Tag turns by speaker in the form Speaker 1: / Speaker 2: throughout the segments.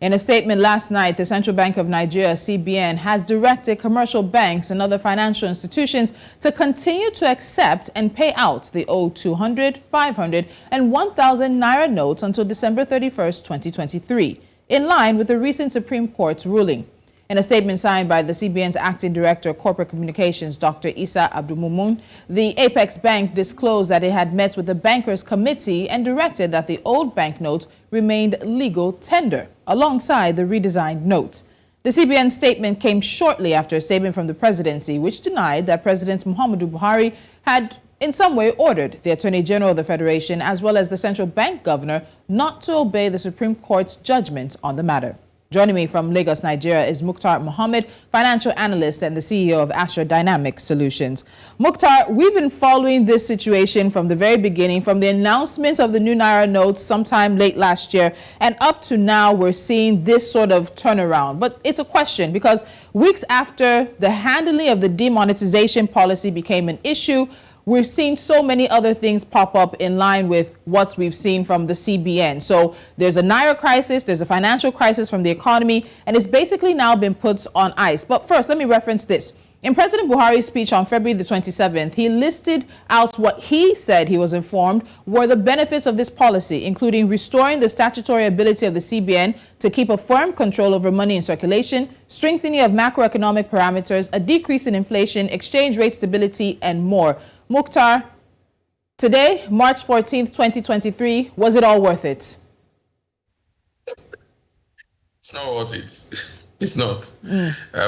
Speaker 1: In a statement last night, the Central Bank of Nigeria, CBN, has directed commercial banks and other financial institutions to continue to accept and pay out the old 200, 500, and 1,000 Naira notes until December 31st, 2023, in line with the recent Supreme Court's ruling. In a statement signed by the CBN's Acting Director of Corporate Communications, Dr. Isa Abdulmumun, the Apex Bank disclosed that it had met with the Bankers Committee and directed that the old banknotes remained legal tender, alongside the redesigned notes. The CBN statement came shortly after a statement from the presidency, which denied that President Muhammadu Buhari had in some way ordered the Attorney General of the Federation, as well as the Central Bank Governor, not to obey the Supreme Court's judgment on the matter. Joining me from Lagos, Nigeria is Mukhtar Mohammed, financial analyst and the CEO of Astra Dynamic Solutions. Mukhtar, we've been following this situation from the very beginning, from the announcement of the new Naira notes sometime late last year, and up to now we're seeing this sort of turnaround. But it's a question because weeks after the handling of the demonetization policy became an issue, we've seen so many other things pop up in line with what we've seen from the CBN. So there's a Naira crisis, there's a financial crisis from the economy, and it's basically now been put on ice. But first, let me reference this. In President Buhari's speech on February the 27th, he listed out what he said he was informed were the benefits of this policy, including restoring the statutory ability of the CBN to keep a firm control over money in circulation, strengthening of macroeconomic parameters, a decrease in inflation, exchange rate stability, and more. Mukhtar, today, March 14th, 2023, was it all worth it?
Speaker 2: It's not worth it. It's not.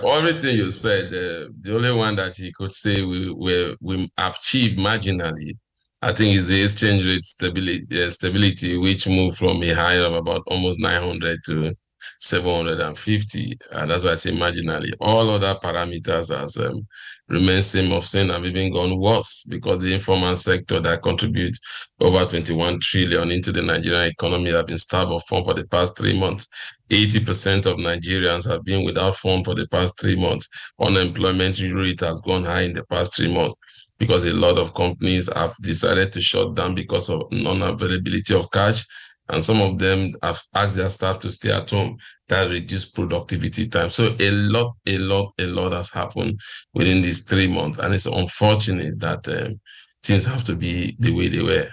Speaker 2: For everything you said, the only one that he could say we achieved marginally, I think, is the exchange rate stability, which moved from a high of about almost 900 to 750. That's why I say marginally. All other parameters has remained same of same, have even gone worse, because the informal sector that contributes over 21 trillion into the Nigerian economy have been starved of funds for the past 3 months. 80% of Nigerians have been without funds for the past 3 months. Unemployment rate has gone high in the past 3 months because a lot of companies have decided to shut down because of non-availability of cash. And some of them have asked their staff to stay at home. That reduced productivity time. So a lot has happened within these 3 months. And it's unfortunate that things have to be the way they were.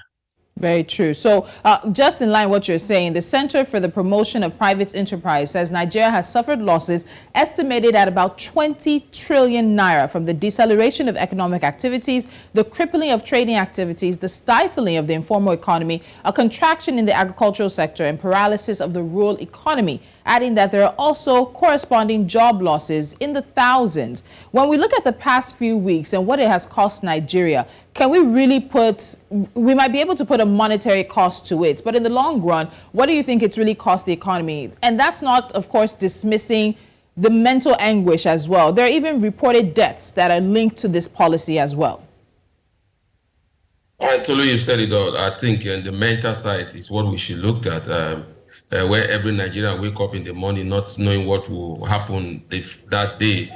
Speaker 1: Very true. So just in line with what you're saying, the Center for the Promotion of Private Enterprise says Nigeria has suffered losses estimated at about 20 trillion naira from the deceleration of economic activities, the crippling of trading activities, the stifling of the informal economy, a contraction in the agricultural sector, and paralysis of the rural economy, adding that there are also corresponding job losses in the thousands. When we look at the past few weeks and what it has cost Nigeria, can we really we might be able to put a monetary cost to it, but in the long run, what do you think it's really cost the economy? And that's not, of course, dismissing the mental anguish as well. There are even reported deaths that are linked to this policy as well.
Speaker 2: Tolu, you've said it all. I think the mental side is what we should look at. Where every Nigerian wake up in the morning not knowing what will happen that day.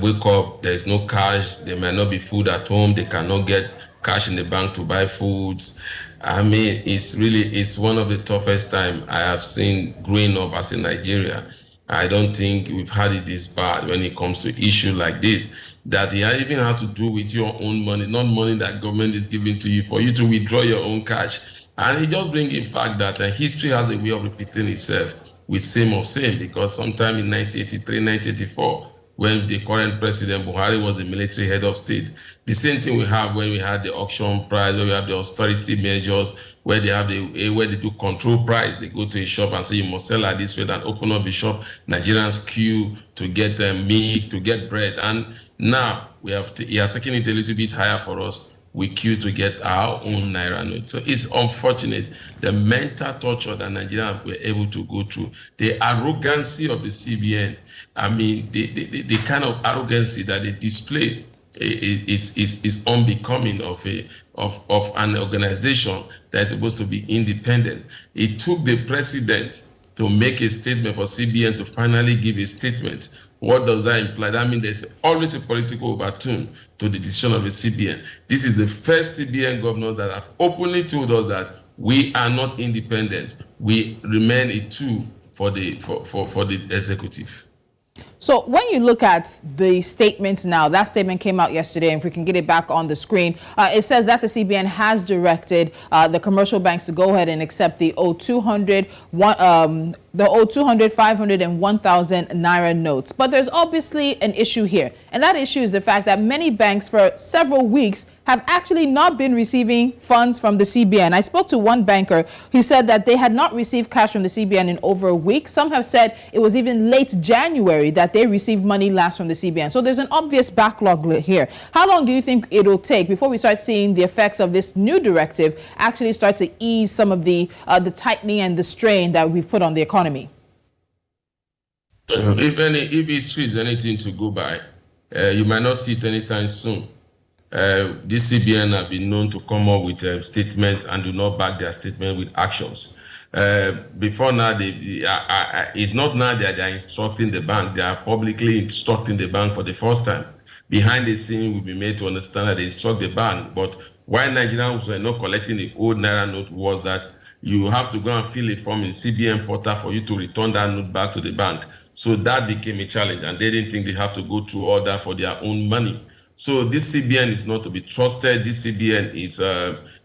Speaker 2: Wake up, there's no cash, there might not be food at home, they cannot get cash in the bank to buy foods. I mean, it's one of the toughest time I have seen growing up as a Nigerian. I don't think we've had it this bad when it comes to issues like this, that you even have to do with your own money, not money that government is giving to you, for you to withdraw your own cash. And it just brings in fact that history has a way of repeating itself with same of same, because sometime in 1983, 1984, when the current president Buhari was the military head of state, the same thing we have when we had the auction price, where we have the austerity measures, where they do control price. They go to a shop and say you must sell at this rate and open up the shop. Nigerians queue to get meat, to get bread, and now he has taken it a little bit higher for us. We queue to get our own Naira note. So it's unfortunate, the mental torture that Nigerians were able to go through, the arrogancy of the CBN. I mean, the kind of arrogancy that they display is unbecoming of an organization that is supposed to be independent. It took the president to make a statement for CBN to finally give a statement. What does that imply? That means there's always a political overtone to the decision of the CBN. This is the first CBN governor that have openly told us that we are not independent. We remain a tool for the executive.
Speaker 1: So when you look at the statements now, that statement came out yesterday, and if we can get it back on the screen, it says that the CBN has directed the commercial banks to go ahead and accept the 0200, 500, and 1,000 Naira notes. But there's obviously an issue here, and that issue is the fact that many banks for several weeks have actually not been receiving funds from the CBN. I spoke to one banker who said that they had not received cash from the CBN in over a week. Some have said it was even late January that they received money last from the CBN. So there's an obvious backlog here. How long do you think it'll take before we start seeing the effects of this new directive actually start to ease some of the tightening and the strain that we've put on the economy?
Speaker 2: If history is anything to go by, you might not see it anytime soon. This CBN have been known to come up with statements and do not back their statement with actions. Before now, it's not now that they are instructing the bank. They are publicly instructing the bank for the first time. Behind the scene, we'll be made to understand that they instruct the bank. But why Nigerians were not collecting the old Naira note was that you have to go and fill a form in CBN portal for you to return that note back to the bank. So that became a challenge, and they didn't think they have to go through all that for their own money. So this CBN is not to be trusted. This CBN is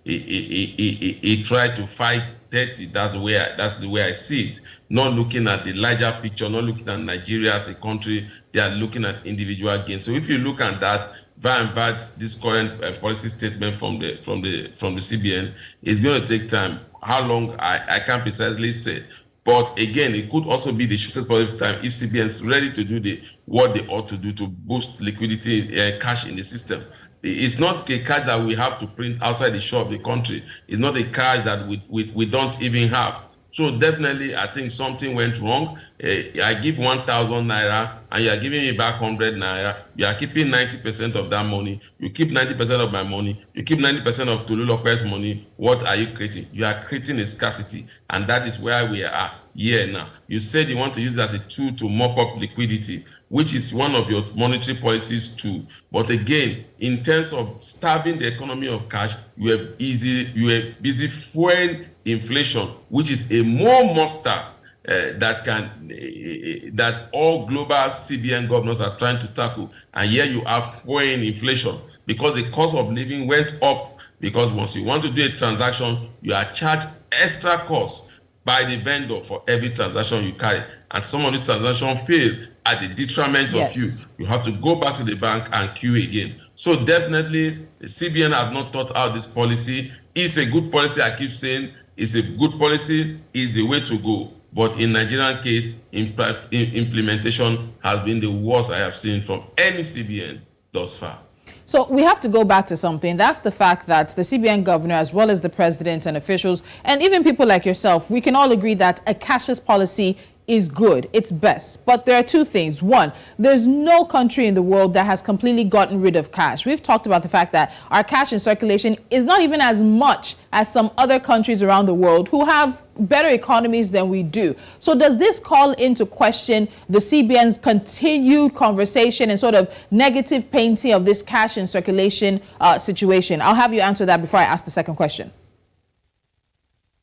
Speaker 2: he tried to fight dirty. That's the way I see it. Not looking at the larger picture, not looking at Nigeria as a country. They are looking at individual gains. So if you look at that, this current policy statement from the CBN is going to take time. How long I can't precisely say. But again, it could also be the shortest possible time if CBN is ready to do what they ought to do to boost liquidity, cash in the system. It's not a cash that we have to print outside the shore of the country. It's not a cash that we don't even have. So definitely, I think something went wrong. I give 1,000 Naira and you are giving me back 100 Naira. You are keeping 90% of that money. You keep 90% of my money. You keep 90% of Tolu Lopez's money. What are you creating? You are creating a scarcity. And that is where we are here now. You said you want to use it as a tool to mop up liquidity, which is one of your monetary policies too. But again, in terms of starving the economy of cash, you are busy fueling inflation, which is a more monster that all global CBN governors are trying to tackle. And here you are fueling inflation because the cost of living went up, because once you want to do a transaction, you are charged extra costs by the vendor for every transaction you carry. And some of these transactions fail at the detriment of you. You have to go back to the bank and queue again. So definitely, the CBN have not thought out this policy. It's a good policy, I keep saying. It's a good policy, is the way to go. But in Nigerian case, implementation has been the worst I have seen from any CBN thus far.
Speaker 1: So we have to go back to something. That's the fact that the CBN governor, as well as the president and officials, and even people like yourself, we can all agree that a cashless policy is good. It's best. But there are two things. One, there's no country in the world that has completely gotten rid of cash. We've talked about the fact that our cash in circulation is not even as much as some other countries around the world who have better economies than we do. So does this call into question the CBN's continued conversation and sort of negative painting of this cash in circulation situation? I'll have you answer that before I ask the second question.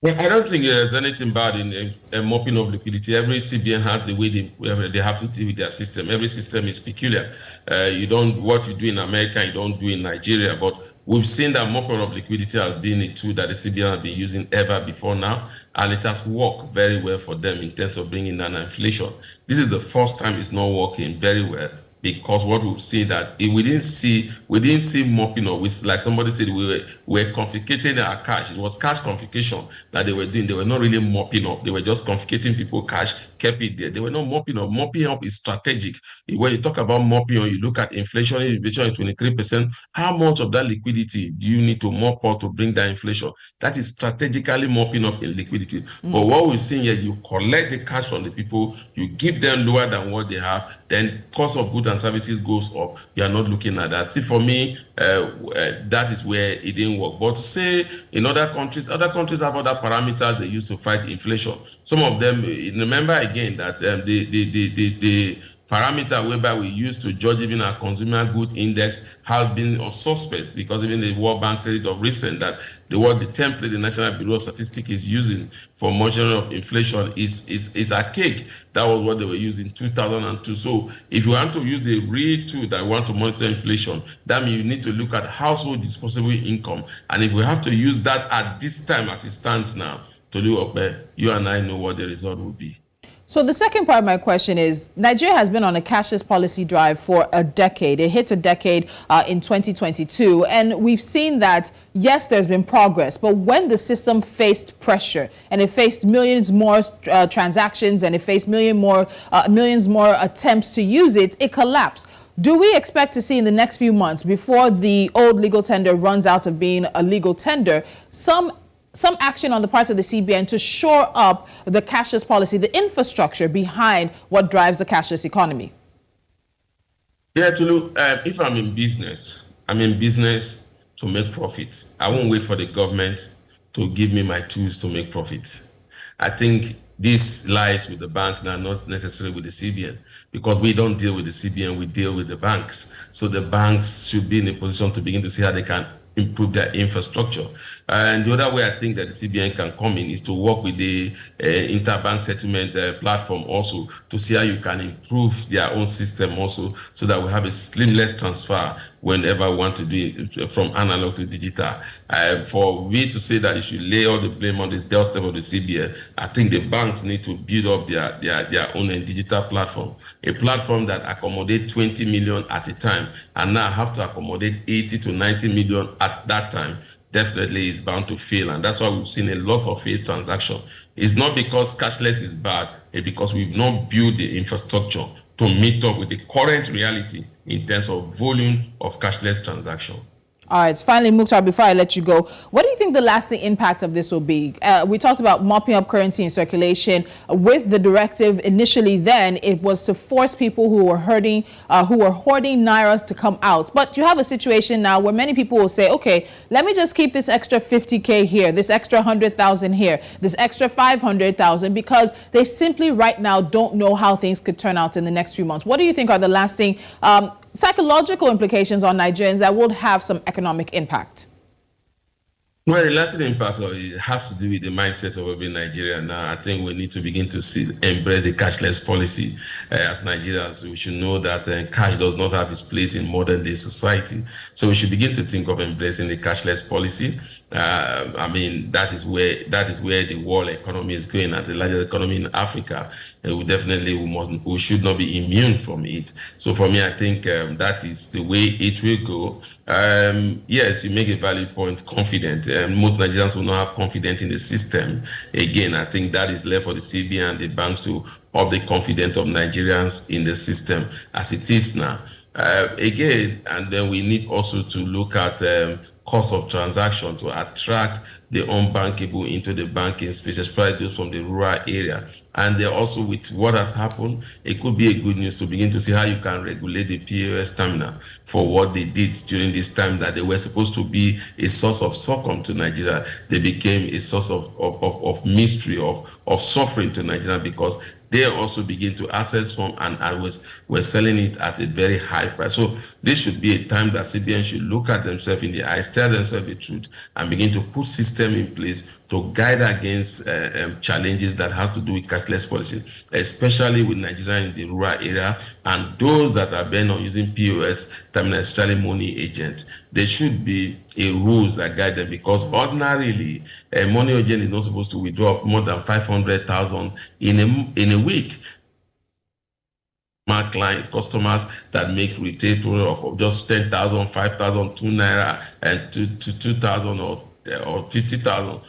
Speaker 2: I don't think there's anything bad in mopping up liquidity. Every CBN has the way they have to deal with their system. Every system is peculiar. What you do in America, you don't do in Nigeria. But we've seen that mopping up liquidity has been a tool that the CBN has been using ever before now, and it has worked very well for them in terms of bringing down inflation. This is the first time it's not working very well, because what we've seen that we didn't see mopping up. Like somebody said, we were confiscating our cash. It was cash confiscation that they were doing. They were not really mopping up. They were just confiscating people cash, kept it there. They were not mopping up. Mopping up is strategic. When you talk about mopping up, you look at inflation. Inflation is 23%. How much of that liquidity do you need to mop up to bring down inflation? That is strategically mopping up in liquidity. But what we're seeing here, you collect the cash from the people, you give them lower than what they have, then cost of goods and services goes up. You are not looking at that. See, for me, that is where it didn't work. But to say in other countries have other parameters they use to fight inflation. Some of them, remember again that parameter whereby we use to judge even our consumer good index has been of suspect, because even the World Bank said it of recent that the template the National Bureau of Statistics is using for measuring of inflation is archaic. That was what they were using in 2002. So if you want to use the real tool that want to monitor inflation, that means you need to look at household disposable income. And if we have to use that at this time as it stands now, to do up, you and I know what the result will be.
Speaker 1: So the second part of my question is, Nigeria has been on a cashless policy drive for a decade. It hit a decade in 2022. And we've seen that, yes, there's been progress. But when the system faced pressure and it faced millions more transactions and it faced millions more attempts to use it, it collapsed. Do we expect to see in the next few months, before the old legal tender runs out of being a legal tender, some action on the part of the CBN to shore up the cashless policy, the infrastructure behind what drives the cashless economy?
Speaker 2: Yeah, Tulu, if I'm in business to make profit. I won't wait for the government to give me my tools to make profit. I think this lies with the bank now, not necessarily with the CBN, because we don't deal with the CBN, we deal with the banks. So the banks should be in a position to begin to see how they can improve their infrastructure. And the other way I think that the CBN can come in is to work with the interbank settlement platform also, to see how you can improve their own system also, so that we have a seamless transfer whenever we want to do it from analog to digital. For me to say that you should lay all the blame on the doorstep of the CBN, I think the banks need to build up their own digital platform, a platform that accommodates 20 million at a time, and now have to accommodate 80 to 90 million at that time. Definitely is bound to fail, and that's why we've seen a lot of failed transactions. It's not because cashless is bad, it's because we've not built the infrastructure to meet up with the current reality in terms of volume of cashless transactions.
Speaker 1: All right, finally, Mukhtar, before I let you go, what do you think the lasting impact of this will be? We talked about mopping up currency in circulation. With the directive initially then, it was to force people who were hoarding Nairas to come out. But you have a situation now where many people will say, okay, let me just keep this extra 50K here, this extra 100,000 here, this extra 500,000, because they simply right now don't know how things could turn out in the next few months. What do you think are the lasting psychological implications on Nigerians that would have some economic impact?
Speaker 2: Well, the lasting impact of it has to do with the mindset of every Nigerian. Now, I think we need to begin to embrace the cashless policy. As Nigerians, we should know that cash does not have its place in modern day society. So we should begin to think of embracing the cashless policy. That is where the world economy is going, as the largest economy in Africa. We should not be immune from it. So for me, I think that is the way it will go. Yes, you make a valid point, confident. Most Nigerians will not have confidence in the system. Again, I think that is left for the CBN and the banks to up the confidence of Nigerians in the system as it is now. Again, and then we need also to look at cost of transaction to attract the unbankable into the banking space, especially those from the rural area. And then also with what has happened, it could be a good news to begin to see how you can regulate the POS terminal for what they did during this time that they were supposed to be a source of succor to Nigeria. They became a source of mystery, of suffering to Nigeria, because they also begin to access from and were selling it at a very high price. So this should be a time that CBN should look at themselves in the eyes, tell themselves the truth, and begin to put system in place to guide against challenges that has to do with cashless policy, especially with Nigeria in the rural area and those that are bent on using POS terminal, especially money agents. There should be a rules that guide them, because ordinarily a money agent is not supposed to withdraw more than 500,000 in a week. My clients, customers that make retail of just 10,000, 5,000, 2 Naira, and 2,000 or 50,000.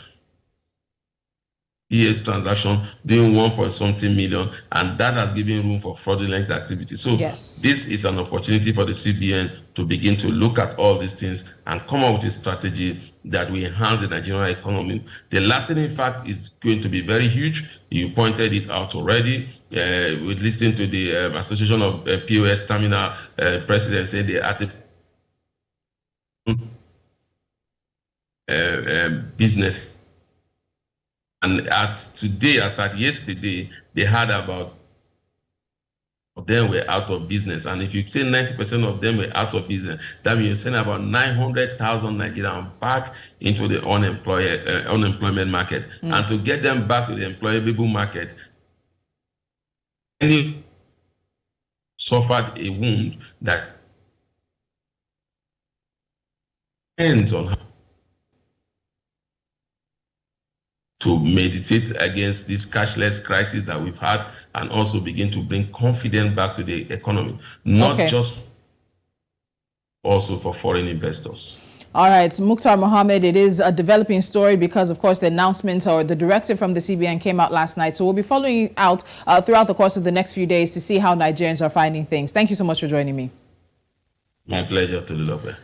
Speaker 2: Transaction doing 1.something million, and that has given room for fraudulent activity. So yes, this is an opportunity for the CBN to begin to look at all these things and come up with a strategy that will enhance the Nigerian economy. The lasting impact is going to be very huge. You pointed it out already. We listened to the Association of POS Terminal President say they are business. And as at yesterday, they had about of them were out of business. And if you say 90% of them were out of business, that means you're sending about 900,000 Nigerians back into the unemployment market. And to get them back to the employable market, any suffered a wound that ends on how to meditate against this cashless crisis that we've had and also begin to bring confidence back to the economy, not just also for foreign investors.
Speaker 1: All right, Mukhtar Mohammed, it is a developing story because, of course, the announcement or the directive from the CBN came out last night. So we'll be following out throughout the course of the next few days to see how Nigerians are finding things. Thank you so much for joining me.
Speaker 2: My pleasure, Tolulope.